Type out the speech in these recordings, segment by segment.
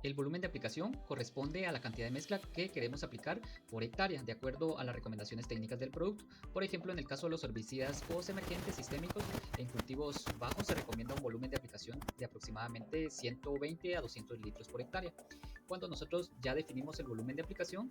El volumen de aplicación corresponde a la cantidad de mezcla que queremos aplicar por hectárea, de acuerdo a las recomendaciones técnicas del producto. Por ejemplo, en el caso de los herbicidas postemergentes sistémicos, en cultivos bajos se recomienda un volumen de aplicación de aproximadamente 120 a 200 litros por hectárea. Cuando nosotros ya definimos el volumen de aplicación,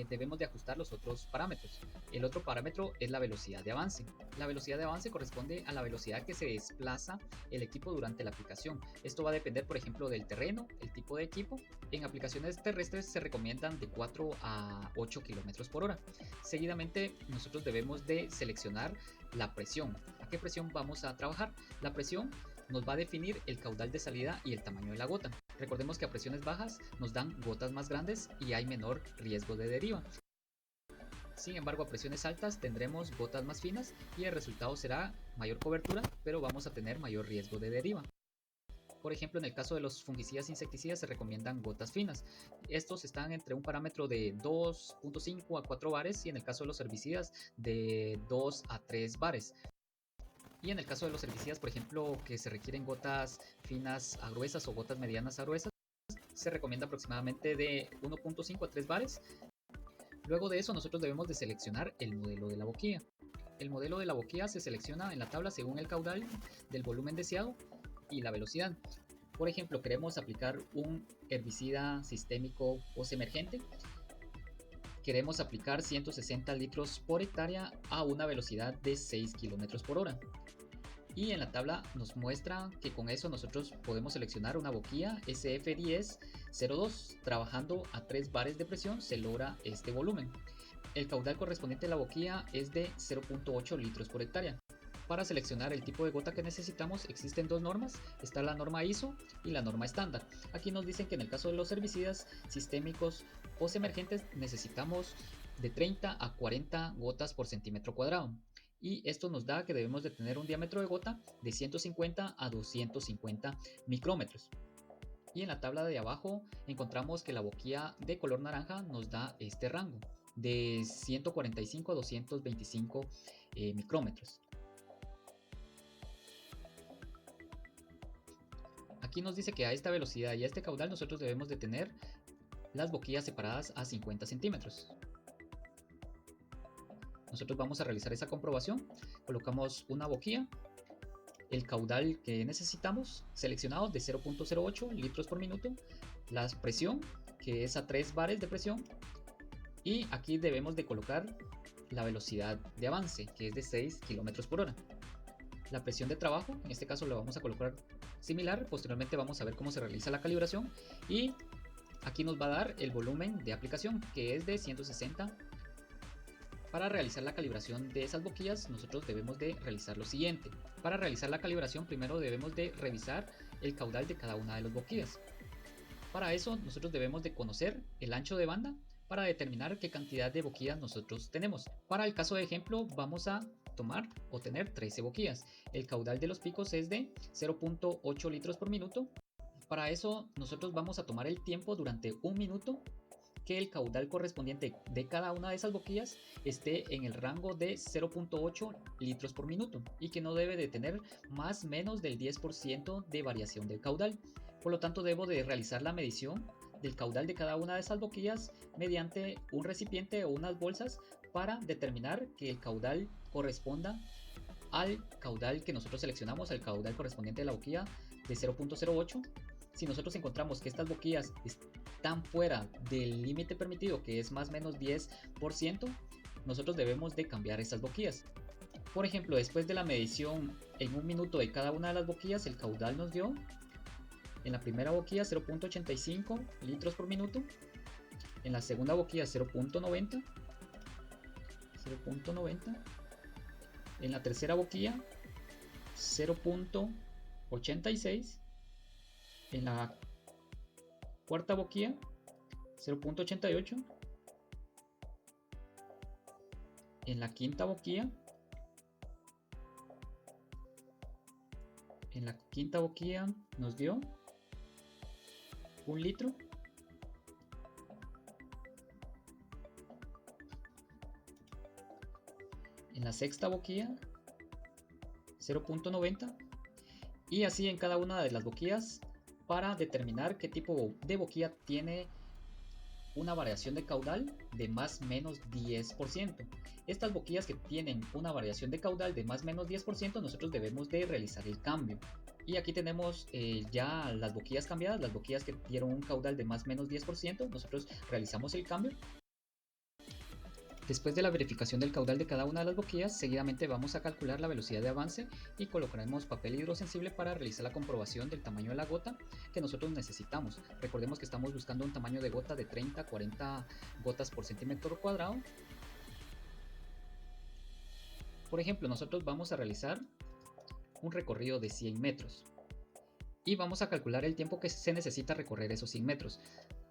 debemos de ajustar los otros parámetros. El otro parámetro es la velocidad de avance. La velocidad de avance corresponde a la velocidad que se desplaza el equipo durante la aplicación. Esto va a depender, por ejemplo, del terreno, el tipo de equipo. En aplicaciones terrestres se recomiendan de 4 a 8 kilómetros por hora. Seguidamente, nosotros debemos de seleccionar la presión. ¿A qué presión vamos a trabajar? La presión nos va a definir el caudal de salida y el tamaño de la gota. Recordemos que a presiones bajas nos dan gotas más grandes y hay menor riesgo de deriva. Sin embargo, a presiones altas tendremos gotas más finas y el resultado será mayor cobertura, pero vamos a tener mayor riesgo de deriva. Por ejemplo, en el caso de los fungicidas e insecticidas se recomiendan gotas finas. Estos están entre un parámetro de 2.5 a 4 bares y en el caso de los herbicidas de 2 a 3 bares. Y en el caso de los herbicidas, por ejemplo, que se requieren gotas finas a gruesas o gotas medianas a gruesas, se recomienda aproximadamente de 1.5 a 3 bares. Luego de eso nosotros debemos de seleccionar el modelo de la boquilla. El modelo de la boquilla se selecciona en la tabla según el caudal del volumen deseado y la velocidad. Por ejemplo, queremos aplicar un herbicida sistémico postemergente. Queremos aplicar 160 litros por hectárea a una velocidad de 6 km por hora. Y en la tabla nos muestra que con eso nosotros podemos seleccionar una boquilla SF1002. Trabajando a 3 bares de presión se logra este volumen. El caudal correspondiente a la boquilla es de 0.8 litros por hectárea. Para seleccionar el tipo de gota que necesitamos existen dos normas, está la norma ISO y la norma estándar. Aquí nos dicen que en el caso de los herbicidas sistémicos postemergentes necesitamos de 30 a 40 gotas por centímetro cuadrado. Y esto nos da que debemos de tener un diámetro de gota de 150 a 250 micrómetros. Y en la tabla de abajo encontramos que la boquilla de color naranja nos da este rango de 145 a 225 micrómetros. Aquí nos dice que a esta velocidad y a este caudal nosotros debemos de tener las boquillas separadas a 50 centímetros. Nosotros vamos a realizar esa comprobación. Colocamos una boquilla, el caudal que necesitamos, seleccionados de 0.08 litros por minuto, la presión, que es a 3 bares de presión, y aquí debemos de colocar la velocidad de avance, que es de 6 km por hora. La presión de trabajo, en este caso lo vamos a colocar similar, posteriormente vamos a ver cómo se realiza la calibración y aquí nos va a dar el volumen de aplicación, que es de 160. Para realizar la calibración de esas boquillas nosotros debemos de realizar lo siguiente. Para realizar la calibración primero debemos de revisar el caudal de cada una de las boquillas. Para eso nosotros debemos de conocer el ancho de banda para determinar qué cantidad de boquillas nosotros tenemos. Para el caso de ejemplo vamos a tomar o tener 13 boquillas. El caudal de los picos es de 0.8 litros por minuto. Para eso nosotros vamos a tomar el tiempo durante un minuto que el caudal correspondiente de cada una de esas boquillas esté en el rango de 0.8 litros por minuto y que no debe de tener más o menos del 10% de variación del caudal. Por lo tanto, debo de realizar la medición del caudal de cada una de esas boquillas mediante un recipiente o unas bolsas para determinar que el caudal corresponda al caudal que nosotros seleccionamos, al caudal correspondiente de la boquilla de 0.08. Si nosotros encontramos que estas boquillas están fuera del límite permitido, que es más o menos 10%, nosotros debemos de cambiar estas boquillas. Por ejemplo, después de la medición en un minuto de cada una de las boquillas, el caudal nos dio en la primera boquilla 0.85 litros por minuto, en la segunda boquilla 0.90, en la tercera boquilla 0.86, en la cuarta boquilla 0.88, en la quinta boquilla nos dio 1 litro, en la sexta boquilla 0.90 y así en cada una de las boquillas para determinar qué tipo de boquilla tiene una variación de caudal de más o menos 10%. Estas boquillas que tienen una variación de caudal de más o menos 10%, nosotros debemos de realizar el cambio. Y aquí tenemos ya las boquillas cambiadas, las boquillas que dieron un caudal de más o menos 10%, nosotros realizamos el cambio. Después de la verificación del caudal de cada una de las boquillas, seguidamente vamos a calcular la velocidad de avance y colocaremos papel hidrosensible para realizar la comprobación del tamaño de la gota que nosotros necesitamos. Recordemos que estamos buscando un tamaño de gota de 30 a 40 gotas por centímetro cuadrado. Por ejemplo, nosotros vamos a realizar un recorrido de 100 metros y vamos a calcular el tiempo que se necesita recorrer esos 100 metros.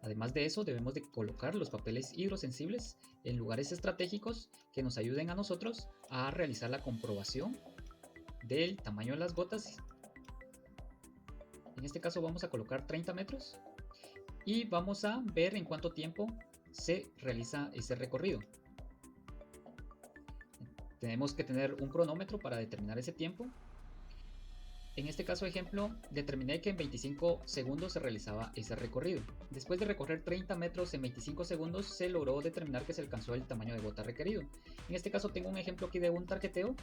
Además de eso, debemos de colocar los papeles hidrosensibles en lugares estratégicos que nos ayuden a nosotros a realizar la comprobación del tamaño de las gotas. En este caso vamos a colocar 30 metros y vamos a ver en cuánto tiempo se realiza ese recorrido. Tenemos que tener un cronómetro para determinar ese tiempo. En este caso ejemplo, determiné que en 25 segundos se realizaba ese recorrido. Después de recorrer 30 metros en 25 segundos, se logró determinar que se alcanzó el tamaño de gota requerido. En este caso tengo un ejemplo aquí de un tarjeteo.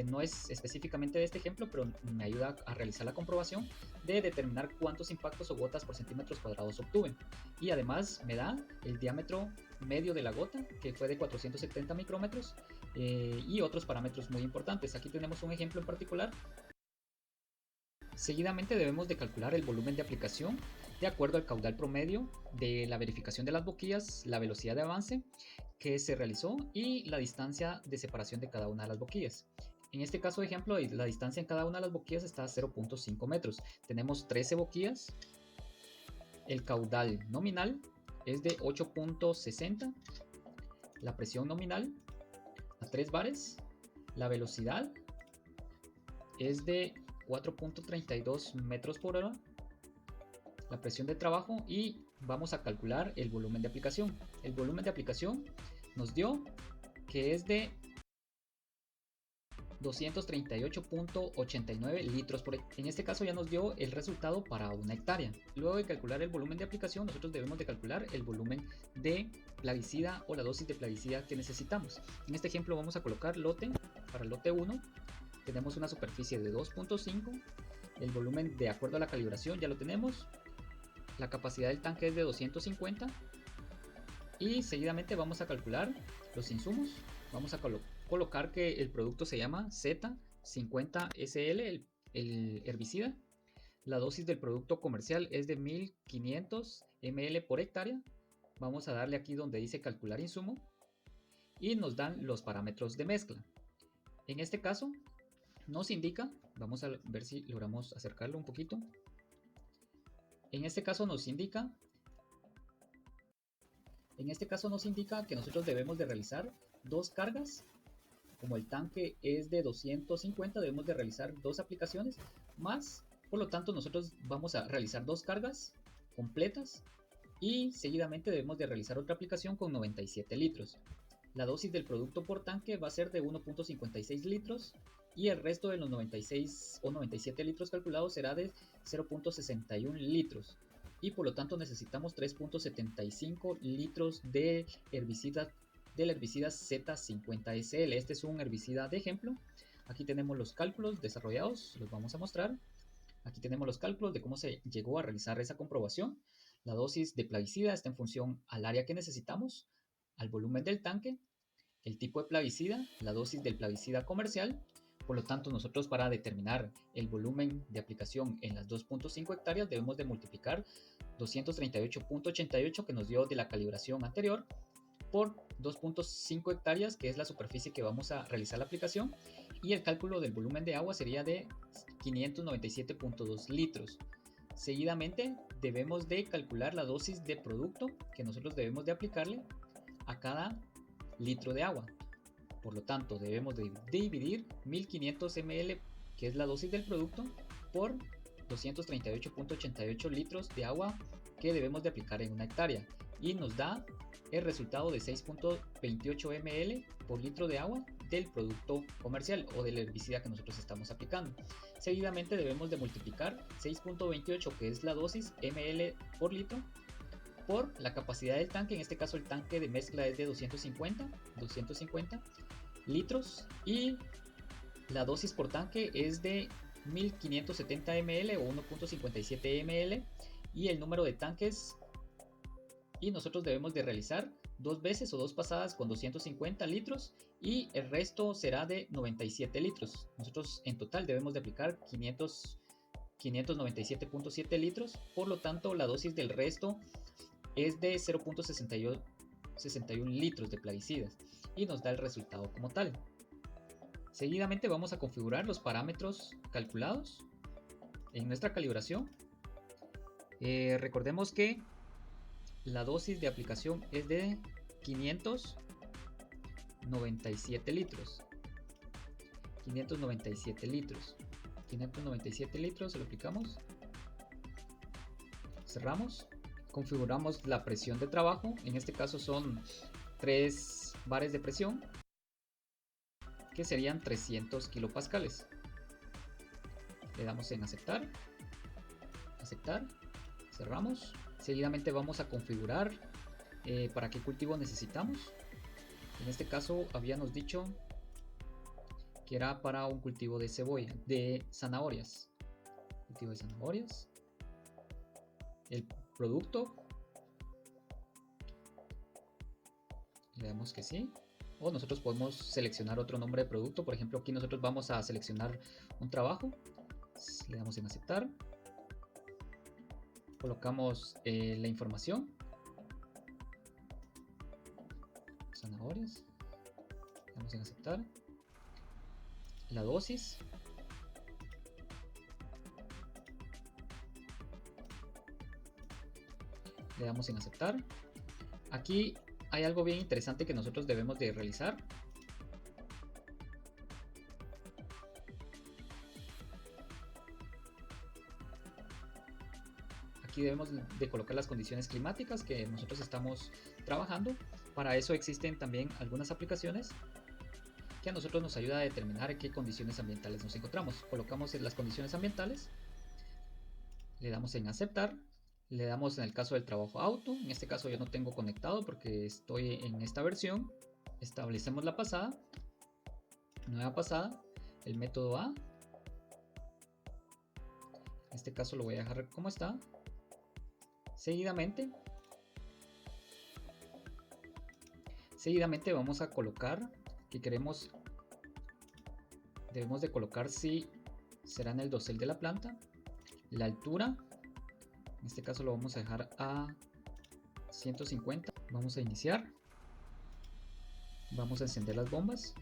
No es específicamente de este ejemplo, pero me ayuda a realizar la comprobación de determinar cuántos impactos o gotas por centímetros cuadrados obtuve. Y además me da el diámetro medio de la gota, que fue de 470 micrómetros, y otros parámetros muy importantes. Aquí tenemos un ejemplo en particular. Seguidamente debemos de calcular el volumen de aplicación de acuerdo al caudal promedio de la verificación de las boquillas, la velocidad de avance que se realizó y la distancia de separación de cada una de las boquillas. En este caso de ejemplo, la distancia en cada una de las boquillas está a 0.5 metros. Tenemos 13 boquillas. El caudal nominal es de 8.60. La presión nominal a 3 bares. La velocidad es de 4.32 metros por hora, la presión de trabajo, y vamos a calcular el volumen de aplicación. El volumen de aplicación nos dio que es de 238.89 litros por hectárea. En este caso ya nos dio el resultado para una hectárea. Luego de calcular el volumen de aplicación, nosotros debemos de calcular el volumen de plaguicida o la dosis de plaguicida que necesitamos. En este ejemplo vamos a colocar lote. Para el lote 1 tenemos una superficie de 2.5, el volumen de acuerdo a la calibración ya lo tenemos, la capacidad del tanque es de 250 y seguidamente vamos a calcular los insumos. Vamos a colocar que el producto se llama Z50SL, el herbicida. La dosis del producto comercial es de 1500 ml por hectárea. Vamos a darle aquí donde dice calcular insumo y nos dan los parámetros de mezcla. En este caso nos indica, vamos a ver si logramos acercarlo un poquito. En este caso nos indica que nosotros debemos de realizar dos cargas. Como el tanque es de 250, debemos de realizar dos aplicaciones más. Por lo tanto, nosotros vamos a realizar dos cargas completas y seguidamente debemos de realizar otra aplicación con 97 litros. La dosis del producto por tanque va a ser de 1.56 litros y el resto de los 96 o 97 litros calculados será de 0.61 litros. Y por lo tanto necesitamos 3.75 litros de herbicida del herbicida Z50SL. Este es un herbicida de ejemplo. Aquí tenemos los cálculos desarrollados, los vamos a mostrar. Aquí tenemos los cálculos de cómo se llegó a realizar esa comprobación. La dosis de plaguicida está en función al área que necesitamos, al volumen del tanque, el tipo de plaguicida, la dosis del plaguicida comercial. Por lo tanto, nosotros para determinar el volumen de aplicación en las 2.5 hectáreas debemos de multiplicar 238.88 que nos dio de la calibración anterior por 2.5 hectáreas, que es la superficie que vamos a realizar la aplicación, y el cálculo del volumen de agua sería de 597.2 litros. Seguidamente debemos de calcular la dosis de producto que nosotros debemos de aplicarle a cada litro de agua. Por lo tanto, debemos de dividir 1500 ml, que es la dosis del producto, por 238.88 litros de agua que debemos de aplicar en una hectárea, y nos da el resultado de 6.28 ml por litro de agua del producto comercial o del herbicida que nosotros estamos aplicando. Seguidamente debemos de multiplicar 6.28, que es la dosis ml por litro, por la capacidad del tanque. En este caso el tanque de mezcla es de 250 litros y la dosis por tanque es de 1570 ml o 1.57 ml, y el número de tanques, y nosotros debemos de realizar 2 veces o 2 pasadas con 250 litros y el resto será de 97 litros. Nosotros en total debemos de aplicar 597.7 litros, por lo tanto la dosis del resto es de 0.61 litros de plaguicidas y nos da el resultado como tal. Seguidamente vamos a configurar los parámetros calculados en nuestra calibración. Recordemos que la dosis de aplicación es de 597 litros. 597 litros, se lo aplicamos. Cerramos. Configuramos la presión de trabajo. En este caso son 3 bares de presión, que serían 300 kilopascales. Le damos en aceptar. Aceptar. Cerramos. Seguidamente vamos a configurar para qué cultivo necesitamos. En este caso habíamos dicho que era para un cultivo de cebolla, de zanahorias. Cultivo de zanahorias. El producto. Le damos que sí. O nosotros podemos seleccionar otro nombre de producto. Por ejemplo, aquí nosotros vamos a seleccionar un trabajo. Le damos en aceptar. Colocamos la información. Zanahorias. Le damos en aceptar. La dosis. Le damos en aceptar. Aquí hay algo bien interesante que nosotros debemos de realizar. Aquí debemos de colocar las condiciones climáticas que nosotros estamos trabajando. Para eso existen también algunas aplicaciones que a nosotros nos ayuda a determinar en qué condiciones ambientales nos encontramos. Colocamos las condiciones ambientales, le damos en aceptar, le damos en el caso del trabajo auto. En este caso yo no tengo conectado porque estoy en esta versión. Establecemos la pasada, nueva pasada, el método A. En este caso lo voy a dejar como está. Seguidamente vamos a colocar que debemos de colocar si será en el dosel de la planta, la altura. En este caso lo vamos a dejar a 150. Vamos a iniciar. Vamos a encender las bombas.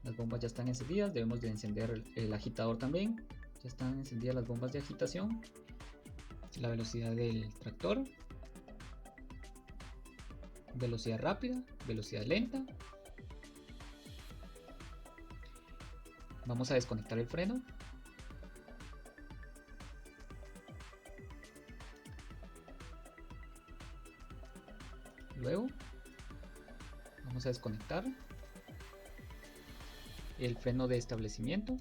Las bombas ya están encendidas. Debemos de encender el agitador también. Ya están encendidas las bombas de agitación. La velocidad del tractor. Velocidad rápida, velocidad lenta. Vamos a desconectar el freno. Luego vamos a desconectar el freno de establecimiento.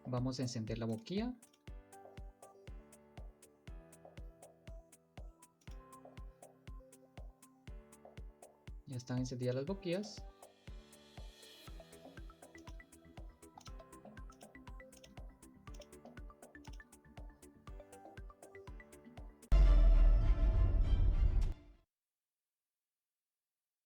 Vamos a encender la boquilla. Ya están encendidas las boquillas.